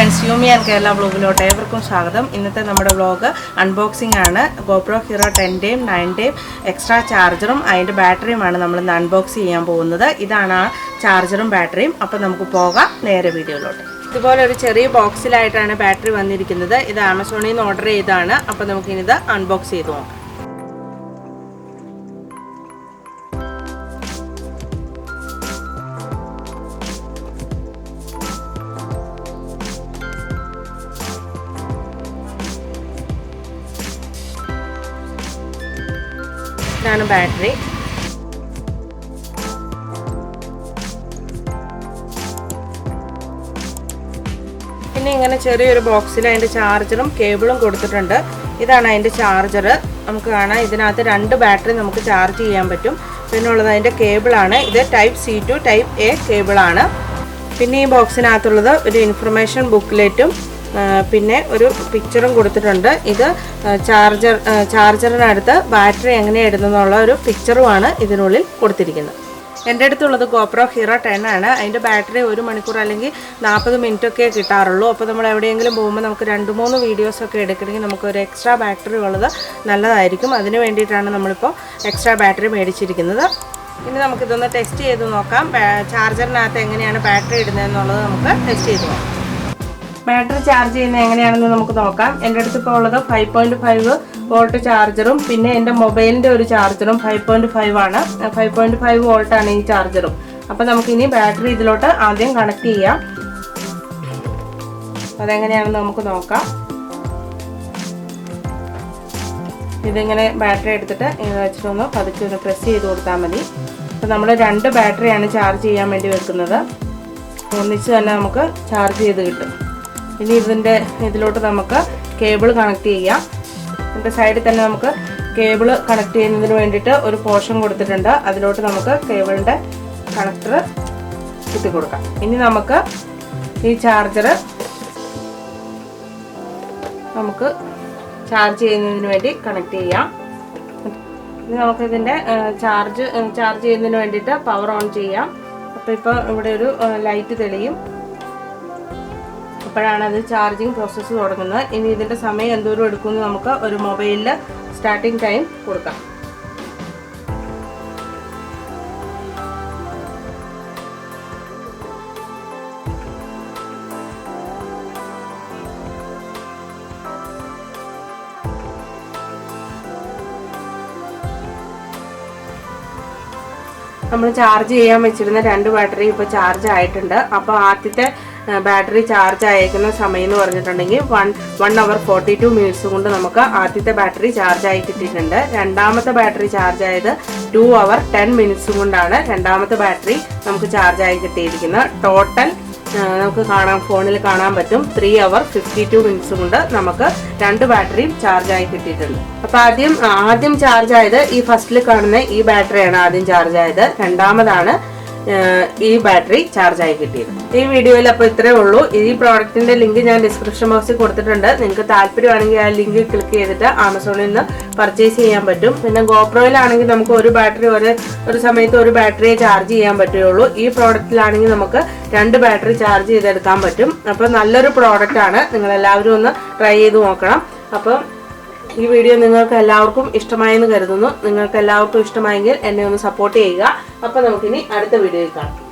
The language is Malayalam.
ഫ്രണ്ട്സ്, യൂമി ആൻഡ് കേരള വ്ലോഗിലോട്ട് ഏവർക്കും സ്വാഗതം. ഇന്നത്തെ നമ്മുടെ വ്ലോഗ് അൺബോക്സിംഗ് ആണ്. ഗോപ്രോ ഹീറോ 10ൻ്റെയും 9ൻ്റെയും എക്സ്ട്രാ ചാർജറും അതിൻ്റെ ബാറ്ററിയുമാണ് നമ്മൾ ഇന്ന് അൺബോക്സ് ചെയ്യാൻ പോകുന്നത്. ഇതാണ് ആ ചാർജറും ബാറ്ററിയും. അപ്പോൾ നമുക്ക് പോകാം നേരെ വീഡിയോയിലോട്ട്. ഇതുപോലെ ഒരു ചെറിയ ബോക്സിലായിട്ടാണ് ബാറ്ററി വന്നിരിക്കുന്നത്. ഇത് ആമസോണിൽ നിന്ന് ഓർഡർ ചെയ്തതാണ്. അപ്പോൾ നമുക്കിനിത് അൺബോക്സ് ചെയ്ത് നോക്കാം. ഇതാണ് ബാറ്ററി. പിന്നെ ഇങ്ങനെ ചെറിയൊരു ബോക്സിൽ അതിൻ്റെ ചാർജറും കേബിളും കൊടുത്തിട്ടുണ്ട്. ഇതാണ് അതിൻ്റെ ചാർജർ. നമുക്ക് കാണാം ഇതിനകത്ത് 2 ബാറ്ററി നമുക്ക് ചാർജ് ചെയ്യാൻ പറ്റും. പിന്നെ ഉള്ളത് അതിൻ്റെ കേബിളാണ്. ഇത് type C to type A കേബിളാണ്. പിന്നെ ഈ ബോക്സിനകത്തുള്ളത് ഒരു ഇൻഫർമേഷൻ ബുക്ക്ലെറ്റും പിന്നെ ഒരു പിക്ചറും കൊടുത്തിട്ടുണ്ട്. ഇത് ചാർജറിനടുത്ത് ബാറ്ററി എങ്ങനെയാണ് ഇടുന്നതെന്നുള്ള ഒരു പിക്ചറുമാണ് ഇതിനുള്ളിൽ കൊടുത്തിരിക്കുന്നത്. എൻ്റെ അടുത്തുള്ളത് ഗോപ്രോ ഹീറോ 10 ആണ്. അതിൻ്റെ ബാറ്ററി 1 മണിക്കൂർ അല്ലെങ്കിൽ 40 മിനിറ്റൊക്കെ കിട്ടാറുള്ളൂ. അപ്പോൾ നമ്മൾ എവിടെയെങ്കിലും പോകുമ്പോൾ നമുക്ക് 2-3 വീഡിയോസൊക്കെ എടുക്കണമെങ്കിൽ നമുക്കൊരു എക്സ്ട്രാ ബാറ്ററി ഉള്ളത് നല്ലതായിരിക്കും. അതിന് വേണ്ടിയിട്ടാണ് നമ്മളിപ്പോൾ എക്സ്ട്രാ ബാറ്ററി മേടിച്ചിരിക്കുന്നത്. ഇനി നമുക്കിതൊന്ന് ടെസ്റ്റ് ചെയ്ത് നോക്കാം. ചാർജറിനകത്ത് എങ്ങനെയാണ് ബാറ്ററി ഇടുന്നതെന്നുള്ളത് നമുക്ക് ടെസ്റ്റ് ചെയ്ത് നോക്കാം. ബാറ്ററി ചാർജ് ചെയ്യുന്നത് എങ്ങനെയാണെന്ന് നമുക്ക് നോക്കാം. എൻ്റെ അടുത്ത് ഇപ്പോൾ ഉള്ളത് 5.5 വോൾട്ട് ചാർജറും പിന്നെ എൻ്റെ മൊബൈലിൻ്റെ ഒരു ചാർജറും 5.5 ആണ്. 5.5 വോൾട്ടാണ് ഈ ചാർജറും. അപ്പോൾ നമുക്കിനി ബാറ്ററി ഇതിലോട്ട് ആദ്യം കണക്ട് ചെയ്യാം. അതെങ്ങനെയാണെന്ന് നമുക്ക് നോക്കാം. ഇതിങ്ങനെ ബാറ്ററി എടുത്തിട്ട് ഇങ്ങനെ വെച്ചിട്ടൊന്ന് പതുക്കെ ഒന്ന് പ്രസ് ചെയ്ത് കൊടുത്താൽ മതി. അപ്പോൾ നമ്മൾ 2 ബാറ്ററിയാണ് ചാർജ് ചെയ്യാൻ വേണ്ടി വെക്കുന്നത്. ഒന്നിച്ച് തന്നെ നമുക്ക് ചാർജ് ചെയ്ത് കിട്ടും. ഇനി ഇതിലോട്ട് നമുക്ക് കേബിൾ കണക്ട് ചെയ്യാം. ഇതിൻ്റെ സൈഡിൽ തന്നെ നമുക്ക് കേബിൾ കണക്ട് ചെയ്യുന്നതിന് വേണ്ടിയിട്ട് ഒരു പോർഷൻ കൊടുത്തിട്ടുണ്ട്. അതിലോട്ട് നമുക്ക് കേബിളിൻ്റെ കണക്ടർ കുത്തി കൊടുക്കാം. ഇനി നമുക്ക് ഈ ചാർജർ നമുക്ക് ചാർജ് ചെയ്യുന്നതിന് വേണ്ടി കണക്ട് ചെയ്യാം. ഇനി നമുക്കിതിൻ്റെ ചാർജ് ചെയ്യുന്നതിന് വേണ്ടിയിട്ട് പവർ ഓൺ ചെയ്യാം. അപ്പോൾ ഇപ്പോൾ ഇവിടെ ഒരു ലൈറ്റ് തെളിയും. അപ്പോഴാണ് അത് ചാർജിങ് പ്രോസസ്സ് തുടങ്ങുന്നത്. ഇനി ഇതിൻ്റെ സമയം എന്തോരം എടുക്കുമെന്ന് നമുക്ക് ഒരു മൊബൈലിൽ സ്റ്റാർട്ടിങ് ടൈം കൊടുക്കാം. നമ്മൾ ചാർജ് ചെയ്യാൻ വെച്ചിരുന്ന 2 ബാറ്ററി ഇപ്പോൾ ചാർജ് ആയിട്ടുണ്ട്. അപ്പോൾ ആദ്യത്തെ ബാറ്ററി ചാർജ് അയക്കുന്ന സമയം എന്ന് പറഞ്ഞിട്ടുണ്ടെങ്കിൽ 1 hour 42 minutes കൊണ്ട് നമുക്ക് ആദ്യത്തെ ബാറ്ററി ചാർജ് ആയി കിട്ടിയിട്ടുണ്ട്. രണ്ടാമത്തെ ബാറ്ററി ചാർജ് ആയത് 2 hour 10 minutes കൊണ്ടാണ് രണ്ടാമത്തെ ബാറ്ററി നമുക്ക് ചാർജ് ആയി കിട്ടിയിരിക്കുന്നത്. ടോട്ടൽ നമുക്ക് ഫോണിൽ കാണാൻ പറ്റും 3 hour 52 minutes കൊണ്ട് നമുക്ക് 2 ബാറ്ററിയും ചാർജ് ആയി കിട്ടിയിട്ടുണ്ട്. അപ്പൊ ആദ്യം ചാർജ് ആയത് ഈ ഫസ്റ്റിൽ കാണുന്ന ഈ ബാറ്ററിയാണ് ആദ്യം ചാർജ് ആയത്. രണ്ടാമതാണ് ഈ ബാറ്ററി ചാർജ് ആയി കിട്ടിയത്. ഈ വീഡിയോയിൽ അപ്പോൾ ഇത്രേ ഉള്ളൂ. ഈ പ്രോഡക്റ്റിന്റെ ലിങ്ക് ഞാൻ ഡിസ്ക്രിപ്ഷൻ ബോക്സിൽ കൊടുത്തിട്ടുണ്ട്. നിങ്ങൾക്ക് താല്പര്യമാണെങ്കിൽ ആ ലിങ്ക് ക്ലിക്ക് ചെയ്തിട്ട് ആമസോണിൽ നിന്ന് പർച്ചേസ് ചെയ്യാൻ പറ്റും. പിന്നെ ഗോപ്രോയിലാണെങ്കിൽ നമുക്ക് ഒരു ബാറ്ററി ഒരു സമയത്ത് ഒരു ബാറ്ററിയെ ചാർജ് ചെയ്യാൻ പറ്റുകയുള്ളൂ. ഈ പ്രോഡക്റ്റിലാണെങ്കിൽ നമുക്ക് 2 ബാറ്ററി ചാർജ് ചെയ്തെടുക്കാൻ പറ്റും. അപ്പോൾ നല്ലൊരു പ്രോഡക്റ്റ് ആണ്. നിങ്ങൾ എല്ലാവരും ഒന്ന് ട്രൈ ചെയ്ത് നോക്കണം. അപ്പം ഈ വീഡിയോ നിങ്ങൾക്ക് എല്ലാവർക്കും ഇഷ്ടമായെന്ന് കരുതുന്നു. നിങ്ങൾക്ക് എല്ലാവർക്കും ഇഷ്ടമായെങ്കിൽ എന്നെ ഒന്ന് സപ്പോർട്ട് ചെയ്യുക. അപ്പോൾ നമുക്കിനി അടുത്ത വീഡിയോയിൽ കാണാം.